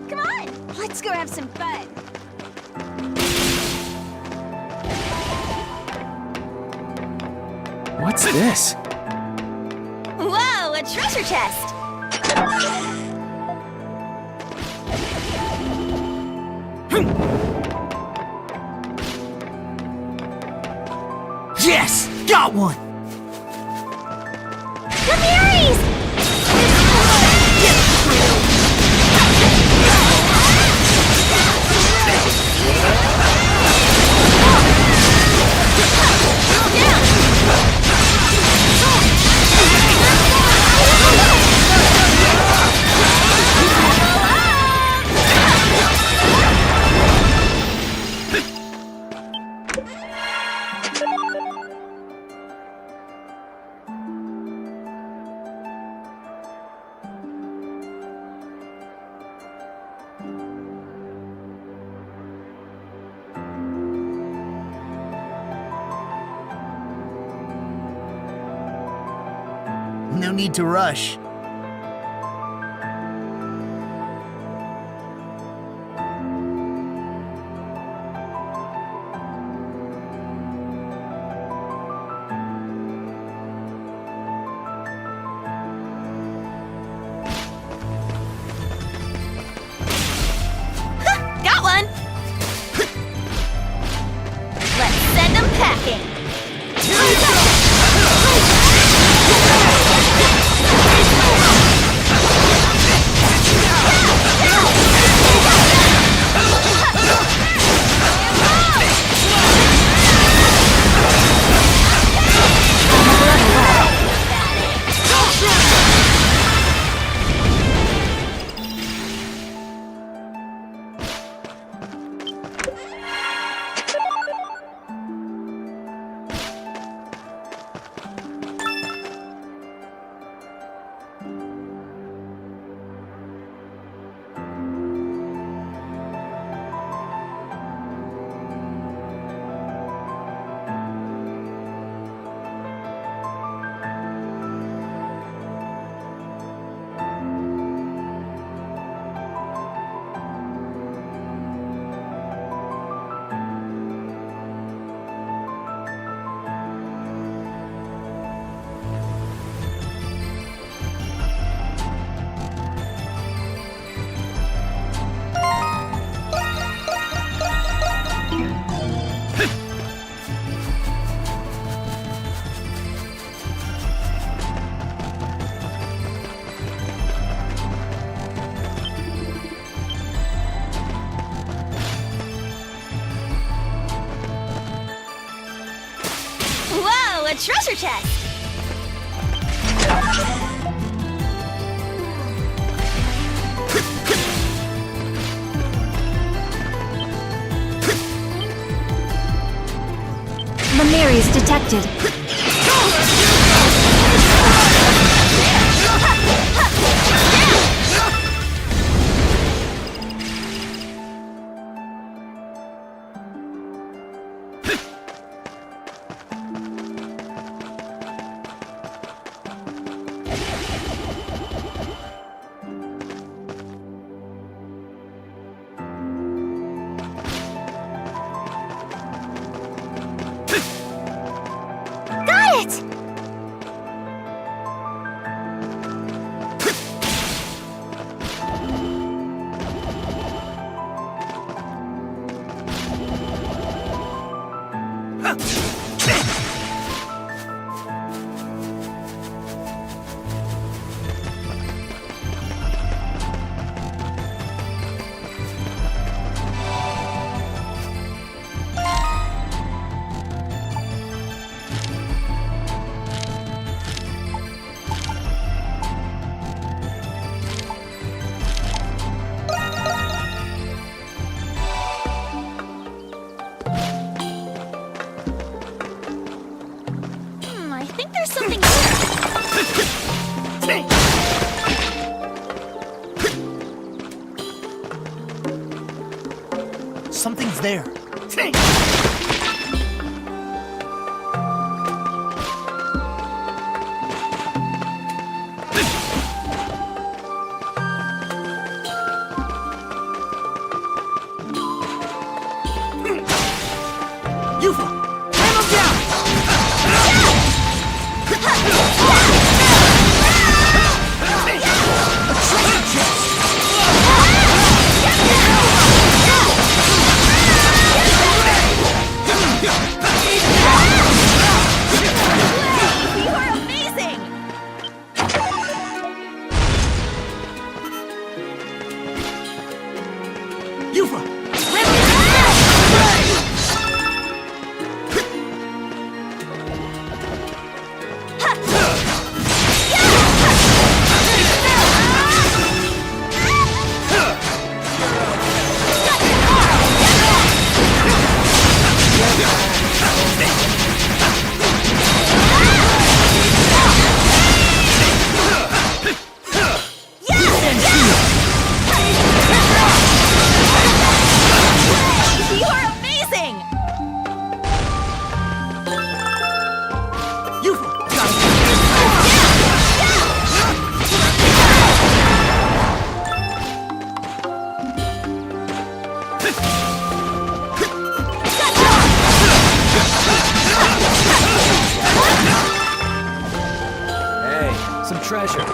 Come on! Let's go have some fun! What's this? Whoa, a treasure chest! Yes! Got one! The berries! No need to rush. Got one! Let's send them packing! treasure chest! Lemuri's detected. I think there's something. Something's there. Yufa! Ram him down! You are amazing! Yufa! You are amazing! Hey, some treasure.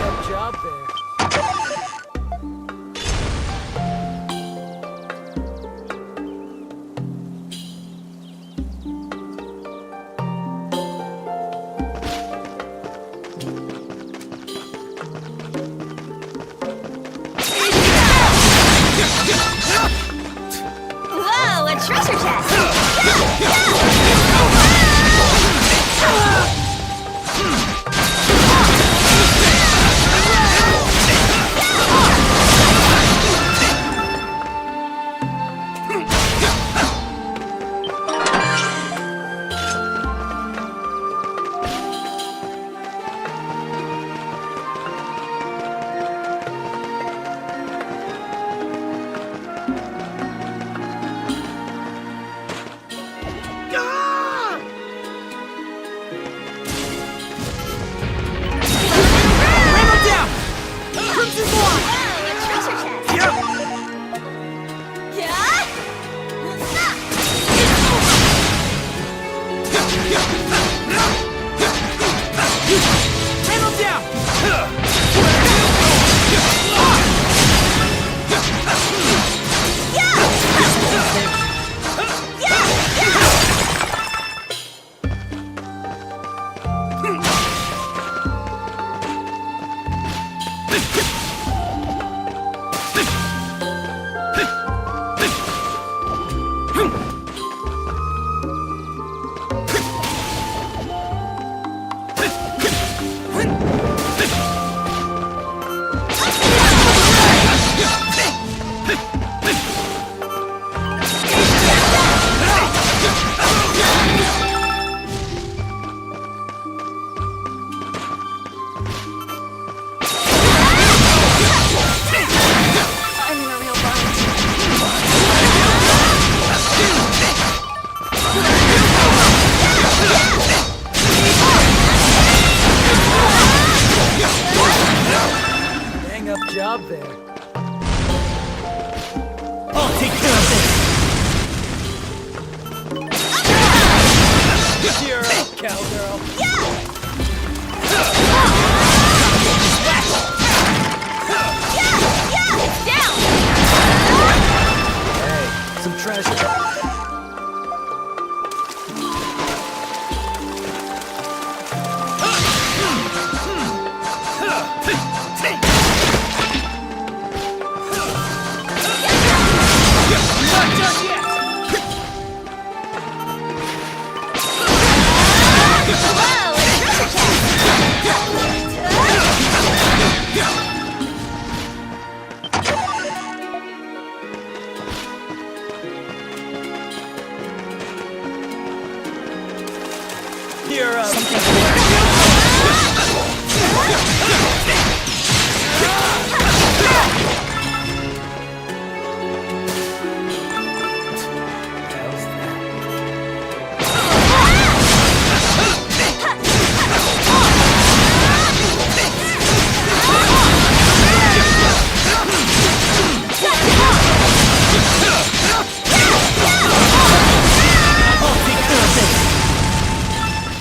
Good job there. You're up.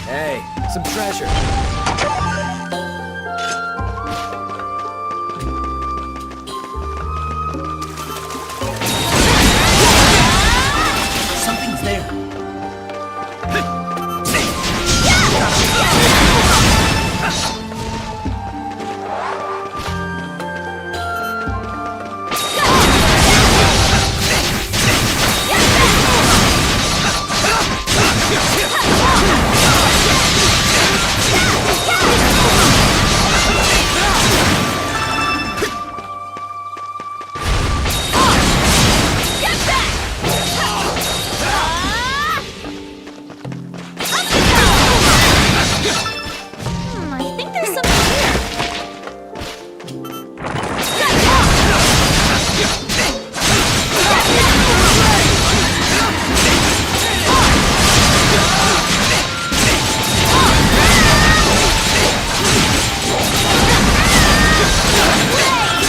Hey, some treasure. Something's there. I think there's something here.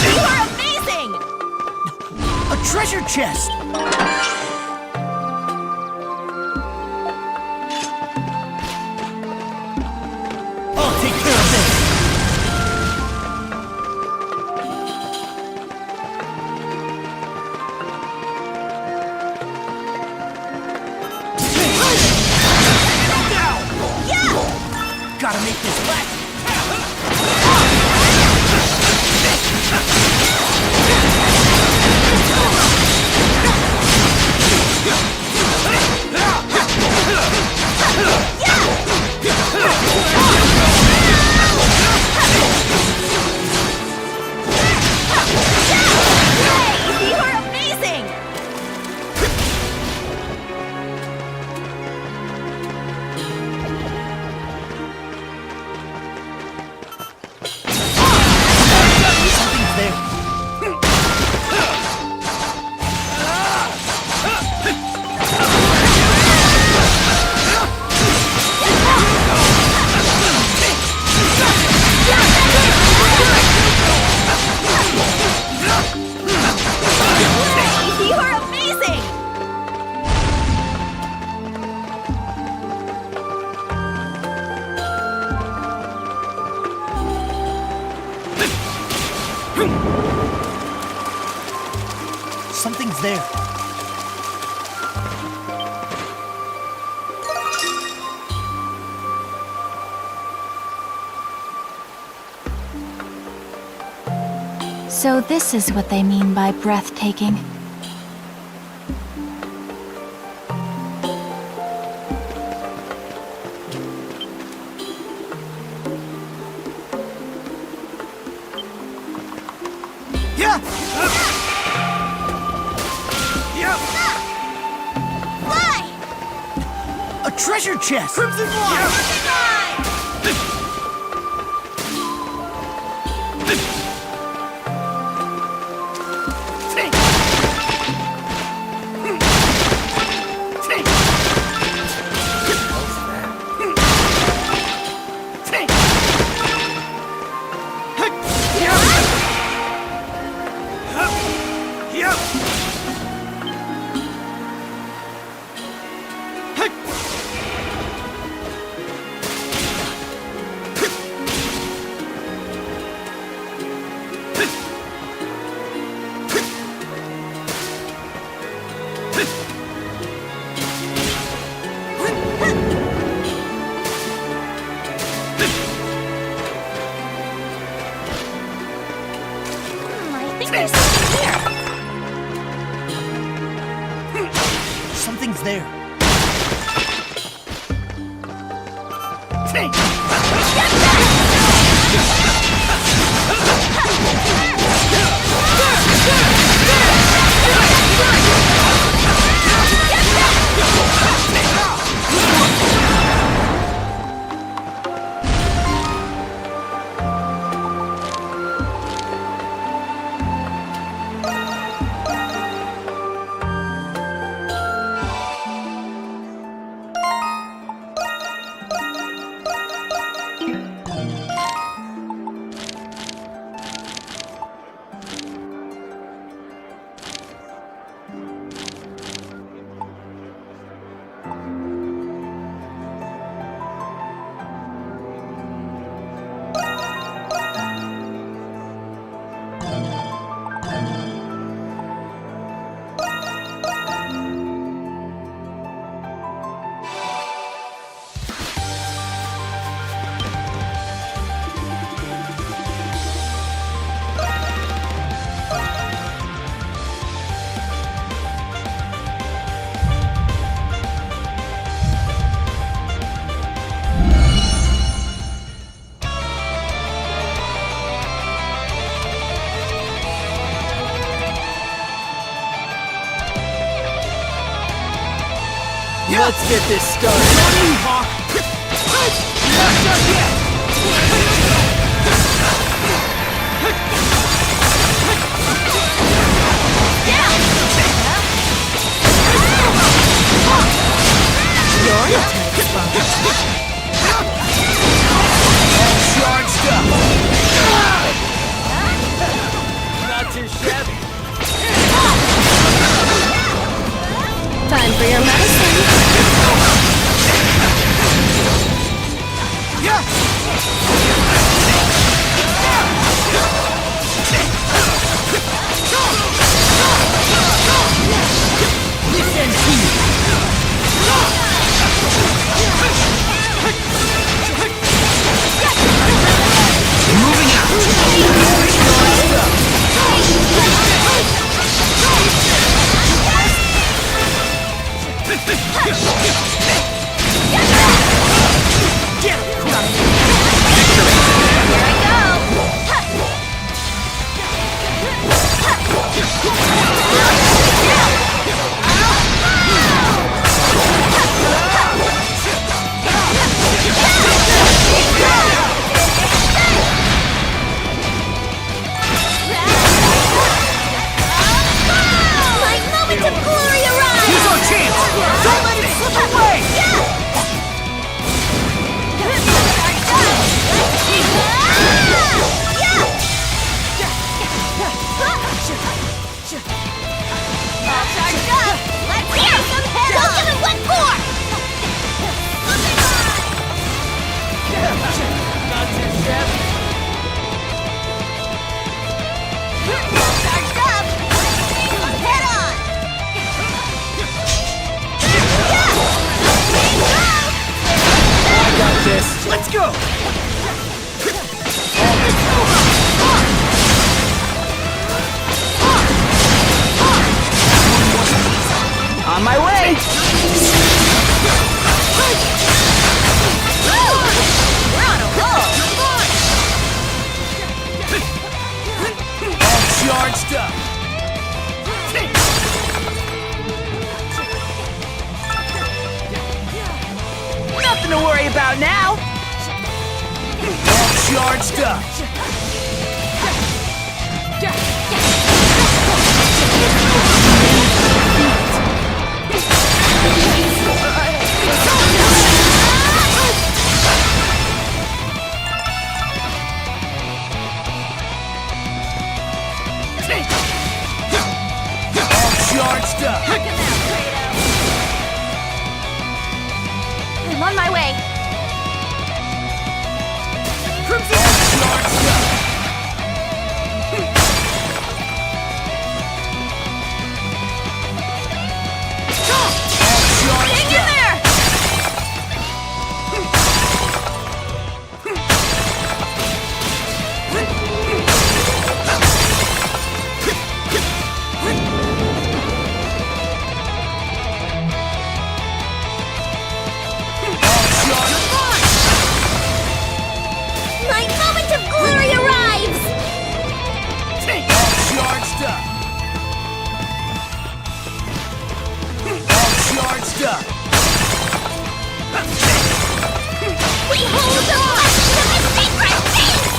You are amazing! A treasure chest! I'll take care of this! Gotta make this last! You are amazing! Something's there. You are amazing! Something's there. So this is what they mean by breathtaking. Yeah! Fly! A treasure chest! Crimson Fly! There's something here. Something's there. Let's get this started. Not done yet. Charged up. Not too shabby. Time for your medicine. Yeah. Listen to me. Moving out. Let's go! On my way! We're on a roll! All charged up! Nothing to worry about now! All charged up! All charged up! I'm on my way. Crimson! All charged up! Hang in there! My moment of glory arrives! All charged up! All charged up! Behold the light of the sacred beast!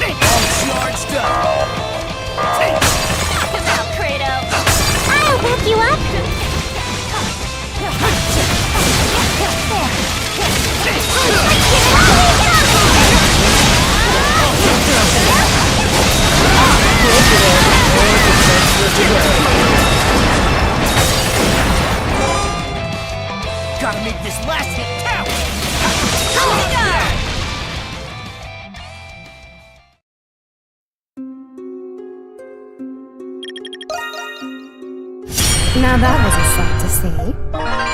All charged up! Knock him out, Kratos! I'll back you up! Gotta make this last hit count! Now that was a sight to see.